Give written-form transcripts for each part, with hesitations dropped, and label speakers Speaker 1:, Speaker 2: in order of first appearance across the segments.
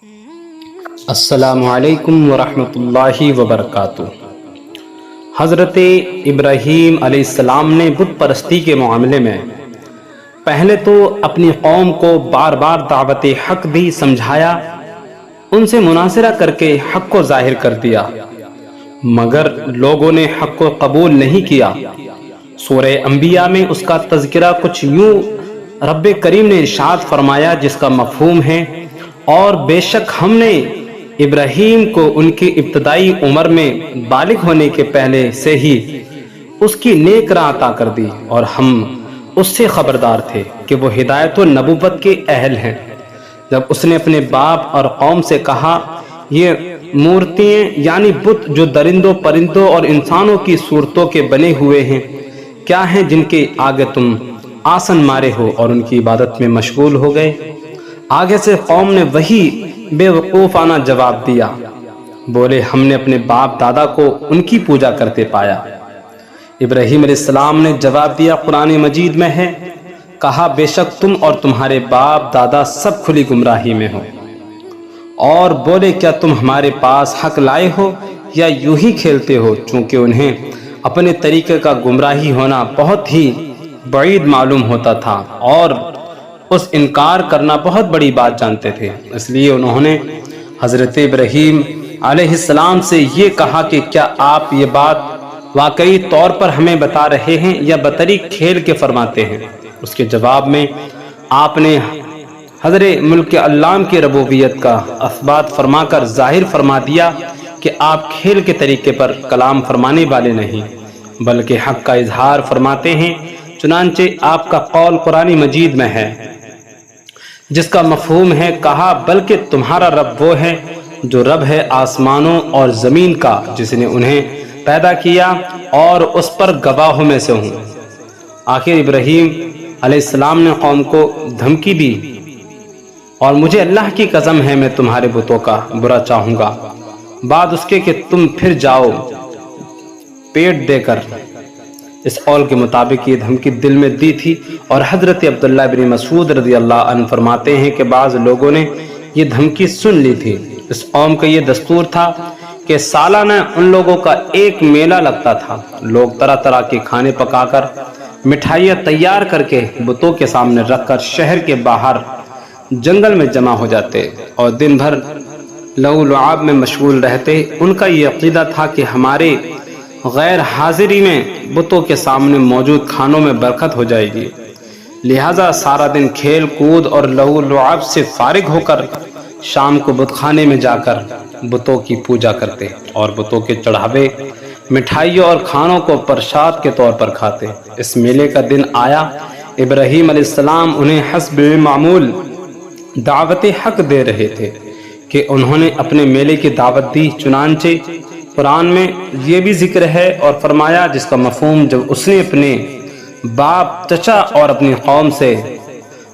Speaker 1: السلام علیکم ورحمۃ اللہ وبرکاتہ۔ حضرت ابراہیم علیہ السلام نے بت پرستی کے معاملے میں پہلے تو اپنی قوم کو بار بار دعوت حق بھی سمجھایا، ان سے مناظرہ کر کے حق کو ظاہر کر دیا، مگر لوگوں نے حق کو قبول نہیں کیا۔ سورہ انبیاء میں اس کا تذکرہ کچھ یوں رب کریم نے ارشاد فرمایا جس کا مفہوم ہے، اور بے شک ہم نے ابراہیم کو ان کی ابتدائی عمر میں بالغ ہونے کے پہلے سے ہی اس کی نیک راہ عطا کر دی، اور ہم اس سے خبردار تھے کہ وہ ہدایت و نبوت کے اہل ہیں۔ جب اس نے اپنے باپ اور قوم سے کہا، یہ مورتیاں یعنی بت جو درندوں پرندوں اور انسانوں کی صورتوں کے بنے ہوئے ہیں کیا ہیں جن کے آگے تم آسن مارے ہو اور ان کی عبادت میں مشغول ہو گئے؟ آگے سے قوم نے وہی بے وقوفانہ جواب دیا، بولے ہم نے اپنے باپ دادا کو ان کی پوجا کرتے پایا۔ ابراہیم علیہ السلام نے جواب دیا، قرآن مجید میں ہے، کہا بے شک تم اور تمہارے باپ دادا سب کھلی گمراہی میں ہو۔ اور بولے کیا تم ہمارے پاس حق لائے ہو یا یوں ہی کھیلتے ہو؟ چونکہ انہیں اپنے طریقے کا گمراہی ہونا بہت ہی بعید معلوم ہوتا تھا اور اس انکار کرنا بہت بڑی بات جانتے تھے، اس لیے انہوں نے حضرت ابراہیم علیہ السلام سے یہ کہا کہ کیا آپ یہ بات واقعی طور پر ہمیں بتا رہے ہیں یا بطریق کھیل کے فرماتے ہیں؟ اس کے جواب میں آپ نے حضرت ملک علام کی ربوبیت کا اثبات فرما کر ظاہر فرما دیا کہ آپ کھیل کے طریقے پر کلام فرمانے والے نہیں بلکہ حق کا اظہار فرماتے ہیں۔ چنانچہ آپ کا قول قرآن مجید میں ہے جس کا مفہوم ہے، کہا بلکہ تمہارا رب وہ ہے جو رب ہے آسمانوں اور زمین کا، جس نے انہیں پیدا کیا اور اس پر گواہوں میں سے ہوں۔ آخر ابراہیم علیہ السلام نے قوم کو دھمکی دی، اور مجھے اللہ کی قسم ہے میں تمہارے بتوں کا برا چاہوں گا بعد اس کے کہ تم پھر جاؤ پیٹ دے کر۔ اس قول کے مطابق یہ دھمکی دل میں دی تھی، اور حضرت عبداللہ بن مسعود رضی اللہ عنہ فرماتے ہیں کہ بعض لوگوں نے یہ دھمکی سن لی تھی۔ اس قوم کا یہ دستور تھا کہ سالانہ ان لوگوں کا ایک میلہ لگتا تھا، لوگ طرح طرح کے کھانے پکا کر مٹھائیاں تیار کر کے بتوں کے سامنے رکھ کر شہر کے باہر جنگل میں جمع ہو جاتے اور دن بھر لہو لعاب میں مشغول رہتے۔ ان کا یہ عقیدہ تھا کہ ہمارے غیر حاضری میں بتوں کے سامنے موجود کھانوں میں برکت ہو جائے گی، لہذا سارا دن کھیل کود اور لہو لعاب سے فارغ ہو کر شام کو بت خانے میں جا کر بتوں کی پوجا کرتے اور بتوں کے چڑھاوے مٹھائیوں اور کھانوں کو پرساد کے طور پر کھاتے۔ اس میلے کا دن آیا، ابراہیم علیہ السلام انہیں حسب معمول دعوت حق دے رہے تھے کہ انہوں نے اپنے میلے کی دعوت دی۔ چنانچہ قرآن میں یہ بھی ذکر ہے اور فرمایا جس کا مفہوم، جب اس نے اپنے باپ چچا اور اپنی قوم سے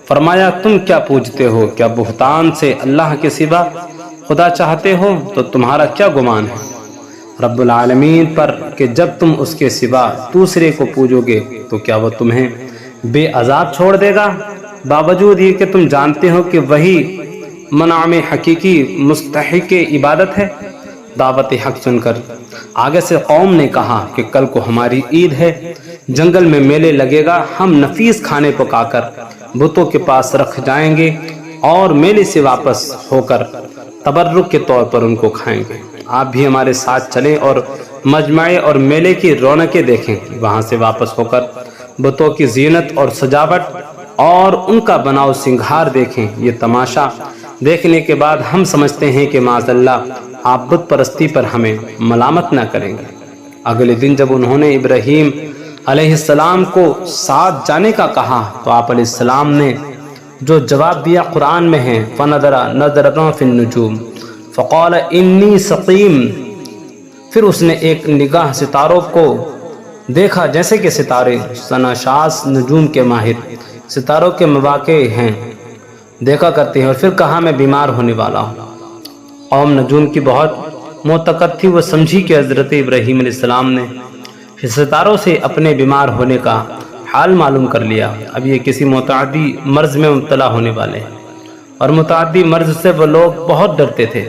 Speaker 1: فرمایا تم کیا پوجتے ہو؟ کیا بہتان سے اللہ کے سوا خدا چاہتے ہو؟ تو تمہارا کیا گمان ہے رب العالمین پر کہ جب تم اس کے سوا دوسرے کو پوجو گے تو کیا وہ تمہیں بے عذاب چھوڑ دے گا؟ باوجود یہ کہ تم جانتے ہو کہ وہی منعم حقیقی مستحق عبادت ہے۔ دعوت حق سن کر آگے سے قوم نے کہا کہ کل کو ہماری عید ہے، جنگل میں میلے لگے گا، ہم نفیس کھانے پکا کر بتوں کے پاس رکھ جائیں گے اور میلے سے واپس ہو کر تبرک کے طور پر ان کو کھائیں گے۔ آپ بھی ہمارے ساتھ چلیں اور مجمع اور میلے کی رونقیں دیکھیں۔ وہاں سے واپس ہو کر بتوں کی زینت اور سجاوٹ اور ان کا بناؤ سنگھار دیکھیں۔ یہ تماشا دیکھنے کے بعد ہم سمجھتے ہیں کہ معاذ اللہ آپ بت پرستی پر ہمیں ملامت نہ کریں گے۔ اگلے دن جب انہوں نے ابراہیم علیہ السلام کو ساتھ جانے کا کہا تو آپ علیہ السلام نے جو جواب دیا قرآن میں ہے، فَنَظَرَ نَظْرَةً فِي النُّجُومِ فَقَالَ إِنِّي سَقِيمٌ۔ پھر اس نے ایک نگاہ ستاروں کو دیکھا، جیسے کہ ستارے سناشاس نجوم کے ماہر ستاروں کے مواقع ہیں دیکھا کرتے ہیں، اور پھر کہا میں بیمار ہونے والا ہوں۔ قوم نجوم کی بہت معتقد تھی، وہ سمجھی کہ حضرت ابراہیم علیہ السلام نے ستاروں سے اپنے بیمار ہونے کا حال معلوم کر لیا، اب یہ کسی متعدی مرض میں مبتلا ہونے والے ہیں۔ اور متعدی مرض سے وہ لوگ بہت ڈرتے تھے،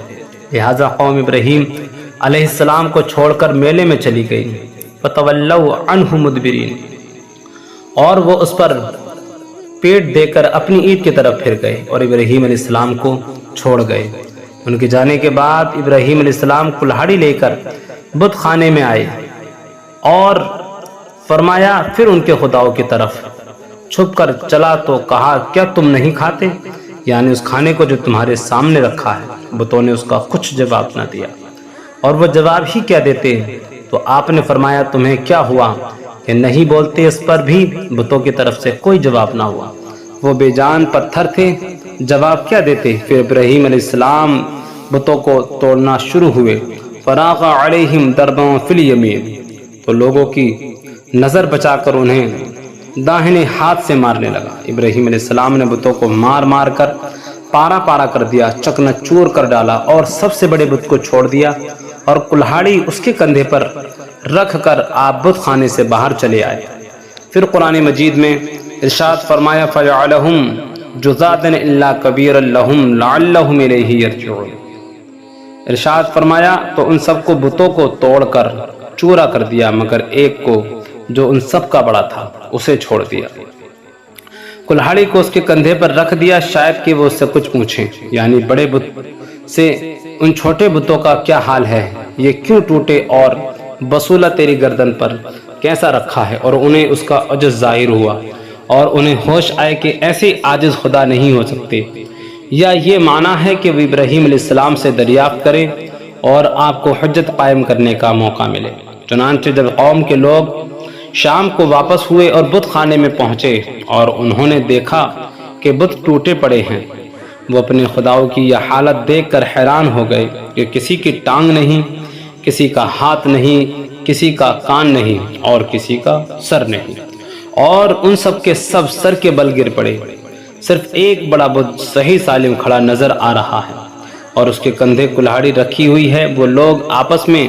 Speaker 1: لہٰذا قوم ابراہیم علیہ السلام کو چھوڑ کر میلے میں چلی گئی۔ فَتَوَلَّوْا عَنْهُ مُدْبِرِينَ، اور وہ اس پر پیٹ دے کر اپنی عید کی طرف پھر گئے اور ابراہیم علیہ السلام کو چھوڑ گئے۔ ان کے جانے کے بعد ابراہیم علیہ السلام کلہاڑی لے کر بت خانے میں آئے اور فرمایا، پھر ان کے خداؤں کی طرف چھپ کر چلا تو کہا، کیا تم نہیں کھاتے؟ یعنی اس کھانے کو جو تمہارے سامنے رکھا ہے۔ بتوں نے اس کا کچھ جواب نہ دیا، اور وہ جواب ہی کیا دیتے؟ تو آپ نے فرمایا، تمہیں کیا ہوا کہ نہیں بولتے؟ اس پر بھی بتوں کی طرف سے کوئی جواب نہ ہوا، وہ بے جان پتھر تھے، جواب کیا دیتے؟ پھر ابراہیم علیہ السلام بتوں کو توڑنا شروع ہوئے۔ فراغ علیہم ضربا فی الیمین، تو لوگوں کی نظر بچا کر انہیں داہنے ہاتھ سے مارنے لگا۔ ابراہیم علیہ السلام نے بتوں کو مار مار کر پارا پارا کر دیا، چکنا چور کر ڈالا، اور سب سے بڑے بت کو چھوڑ دیا، اور کلہاڑی اس کے کندھے پر رکھ کر آپ بت خانے سے باہر چلے آئے۔ پھر قرآن مجید میں ارشاد فرمایا، فَجَعَلَهُمْ جُذَاذًا إِلَّا كَبِيرًا لَهُمْ لَعَلَّهُمْ إِلَيْهِ يَرْجِعُونَ، ارشاد فرمایا تو ان سب کو بتوں کو توڑ کر چورا کر دیا، مگر ایک کو جو ان سب کا بڑا تھا اسے چھوڑ دیا، کلہاڑی کو اس کے کندھے پر رکھ دیا، شاید کہ وہ اس سے کچھ پوچھیں، یعنی بڑے بت سے ان چھوٹے بتوں کا کیا حال ہے، یہ کیوں ٹوٹے، اور بسولہ تیری گردن پر کیسا رکھا ہے؟ اور انہیں اس کا عجز ظاہر ہوا، اور انہیں ہوش آئے کہ ایسے عاجز خدا نہیں ہو سکتے۔ یا یہ معنی ہے کہ وہ ابراہیم علیہ السلام سے دریافت کریں اور آپ کو حجت قائم کرنے کا موقع ملے۔ چنانچہ جب قوم کے لوگ شام کو واپس ہوئے اور بت خانے میں پہنچے اور انہوں نے دیکھا کہ بت ٹوٹے پڑے ہیں، وہ اپنے خداؤں کی یہ حالت دیکھ کر حیران ہو گئے کہ کسی کی ٹانگ نہیں، کسی کا ہاتھ نہیں، کسی کا کان نہیں، اور کسی کا سر نہیں، اور ان سب کے سب سر کے بل گر پڑے، صرف ایک بڑا بت صحیح سالم کھڑا نظر آ رہا ہے اور اس کے کندھے کلہاڑی رکھی ہوئی ہے۔ وہ لوگ آپس میں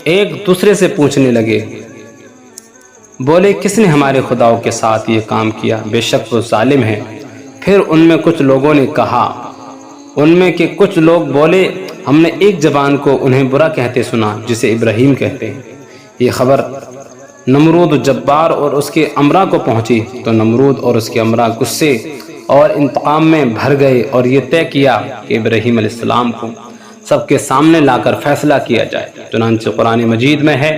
Speaker 1: ایک دوسرے سے پوچھنے لگے، بولے، کس نے ہمارے خداؤں کے ساتھ یہ کام کیا؟ بے شک وہ ظالم ہے۔ پھر ان میں کچھ لوگوں نے کہا، ان میں کے کچھ لوگ بولے، ہم نے ایک زبان کو انہیں برا کہتے سنا جسے ابراہیم کہتے ہیں۔ یہ خبر نمرود جبار اور اس کے امراء کو پہنچی تو نمرود اور اس کے امراء غصے اور انتقام میں بھر گئے اور یہ طے کیا کہ ابراہیم علیہ السلام کو سب کے سامنے لا کر فیصلہ کیا جائے۔ چنانچہ قرآن مجید میں ہے،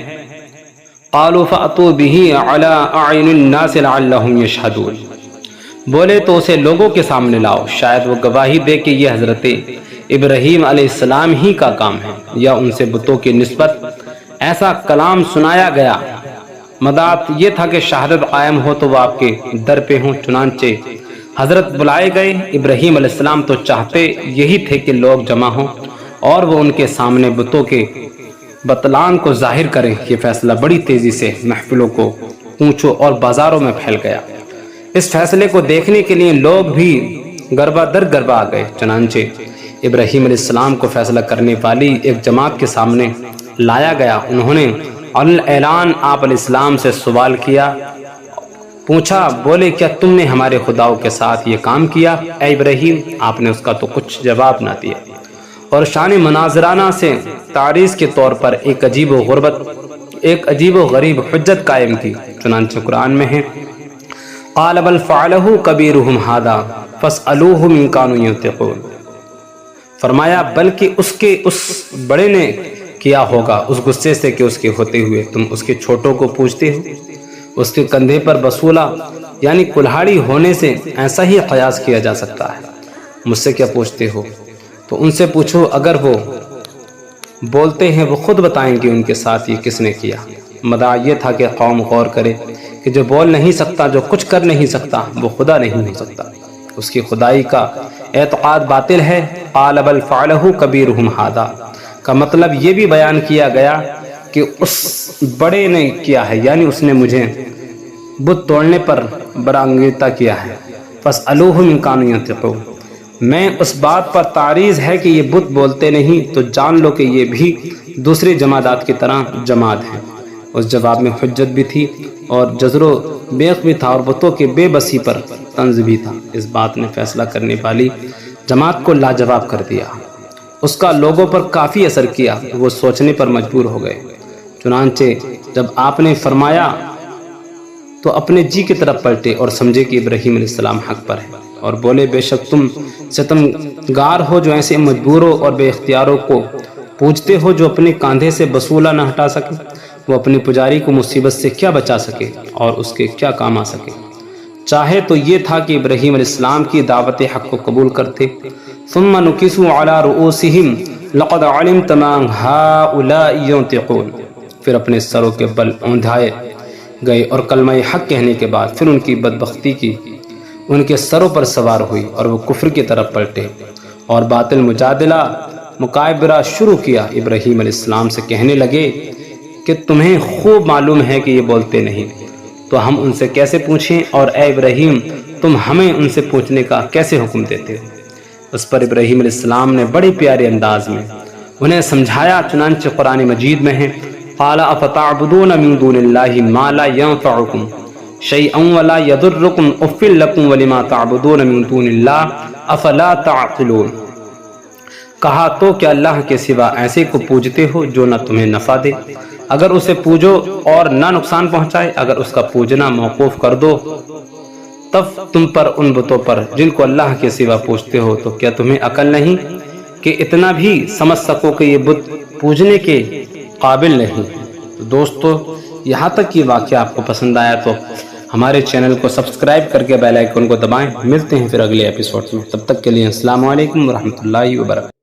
Speaker 1: قالوا فأتوا به على أعين الناس لعلهم يشهدون، بولے تو اسے لوگوں کے سامنے لاؤ، شاید وہ گواہی دے کہ یہ حضرت ابراہیم علیہ السلام ہی کا کام ہے، یا ان سے بتوں کی نسبت ایسا کلام سنایا گیا۔ مدعات یہ تھا کہ شہادت قائم ہو تو وہ آپ کے در پہ ہوں۔ چنانچہ حضرت بلائے گئے۔ ابراہیم علیہ السلام تو چاہتے یہی تھے کہ لوگ جمع ہوں اور وہ ان کے سامنے بتوں کے بطلان کو ظاہر کریں۔ یہ فیصلہ بڑی تیزی سے محفلوں کو اونچوں اور بازاروں میں پھیل گیا۔ اس فیصلے کو دیکھنے کے لیے لوگ بھی گربہ در گربہ آ گئے۔ چنانچہ ابراہیم علیہ السلام کو فیصلہ کرنے والی ایک جماعت کے سامنے لایا گیا۔ انہوں نے اعلان آپ علیہ السلام سے سوال کیا، پوچھا، بولے، کیا تم نے ہمارے خداؤں کے ساتھ یہ کام کیا اے ابراہیم؟ آپ نے اس کا تو کچھ جواب نہ دیا اور شان مناظرانہ سے تعریض کے طور پر ایک عجیب و غریب حجت قائم کی۔ چنانچہ قرآن میں ہے، قال بل فعلہ کبیرہم ھذا فاسألوہم ان کانوا ینطقون، فرمایا بلکہ اس بڑے نے کیا ہوگا اس غصے سے کہ اس کے ہوتے ہوئے تم اس کے چھوٹوں کو پوچھتے ہو۔ اس کے کندھے پر بسولہ یعنی کلہاڑی ہونے سے ایسا ہی قیاس کیا جا سکتا ہے، مجھ سے کیا پوچھتے ہو؟ تو ان سے پوچھو، اگر وہ بولتے ہیں وہ خود بتائیں گے ان کے ساتھ یہ کس نے کیا۔ مدعا یہ تھا کہ قوم غور کرے کہ جو بول نہیں سکتا، جو کچھ کر نہیں سکتا، وہ خدا نہیں ہو سکتا، اس کی خدائی کا اعتقاد باطل ہے۔ قال بل فعلہ کبیرہم ھذا کا مطلب یہ بھی بیان کیا گیا کہ اس بڑے نے کیا ہے، یعنی اس نے مجھے بت توڑنے پر برانگیختہ کیا ہے۔ فاسألوہم ان کانوا ینطقون، میں اس بات پر تعریض ہے کہ یہ بت بولتے نہیں تو جان لو کہ یہ بھی دوسری جمادات کی طرح جماد ہیں۔ اس جواب میں حجت بھی تھی اور جزر و بیخ بھی تھا اور بتوں کے بے بسی پر طنز بھی تھا۔ اس بات نے فیصلہ کرنے والی جماعت کو لاجواب کر دیا، اس کا لوگوں پر کافی اثر کیا، وہ سوچنے پر مجبور ہو گئے۔ چنانچہ جب آپ نے فرمایا تو اپنے جی کی طرف پلٹے اور سمجھے کہ ابراہیم علیہ السلام حق پر ہے، اور بولے بے شک تم ستمگار ہو جو ایسے مجبوروں اور بے اختیاروں کو پوجتے ہو جو اپنے کاندھے سے بسولہ نہ ہٹا سکے۔ وہ اپنے پجاری کو مصیبت سے کیا بچا سکے اور اس کے کیا کام آ سکے؟ چاہے تو یہ تھا کہ ابراہیم علیہ السلام کی دعوت حق کو قبول کرتے۔ ثم نکسوا علی رؤوسہم لقد علمت ما ہؤلاء ينطقون، پھر اپنے سروں کے بل اوندھائے گئے اور کلمہ حق کہنے کے بعد پھر ان کی بدبختی کی ان کے سروں پر سوار ہوئی اور وہ کفر کی طرف پلٹے اور باطل مجادلہ مکابرہ شروع کیا۔ ابراہیم علیہ السلام سے کہنے لگے کہ تمہیں خوب معلوم ہے کہ یہ بولتے نہیں، تو ہم ان سے کیسے پوچھیں، اور اے ابراہیم تم ہمیں ان سے پوچھنے کا کیسے حکم دیتے ہو؟ اس پر ابراہیم علیہ السلام نے بڑے پیارے انداز میں انہیں سمجھایا، چنانچہ قرآن مجید میں ہے قال افتعبدون من دون اللہ ما لا ينفعکم شیئا ولا یضرکم اف لکم ولما تعبدون من دون اللہ افلا تعقلون۔ کہا تو کیا اللہ کے سوا ایسے کو پوجتے ہو جو نہ تمہیں نفع دے اگر اسے پوجو اور نہ نقصان پہنچائے، اگر اس کا پوجنا موقوف کر دو تب تم پر ان بتوں پر جن کو اللہ کے سوا پوجتے ہو، تو کیا تمہیں عقل نہیں کہ اتنا بھی سمجھ سکو کہ یہ بت پوجنے کے قابل نہیں؟ تو دوستو، یہاں تک یہ واقعہ آپ کو پسند آیا تو ہمارے چینل کو سبسکرائب کر کے بیل آئیکن کو دبائیں۔ ملتے ہیں پھر اگلے ایپیسوڈ میں، تب تک کے لیے السلام علیکم ورحمۃ اللہ وبرکاتہ۔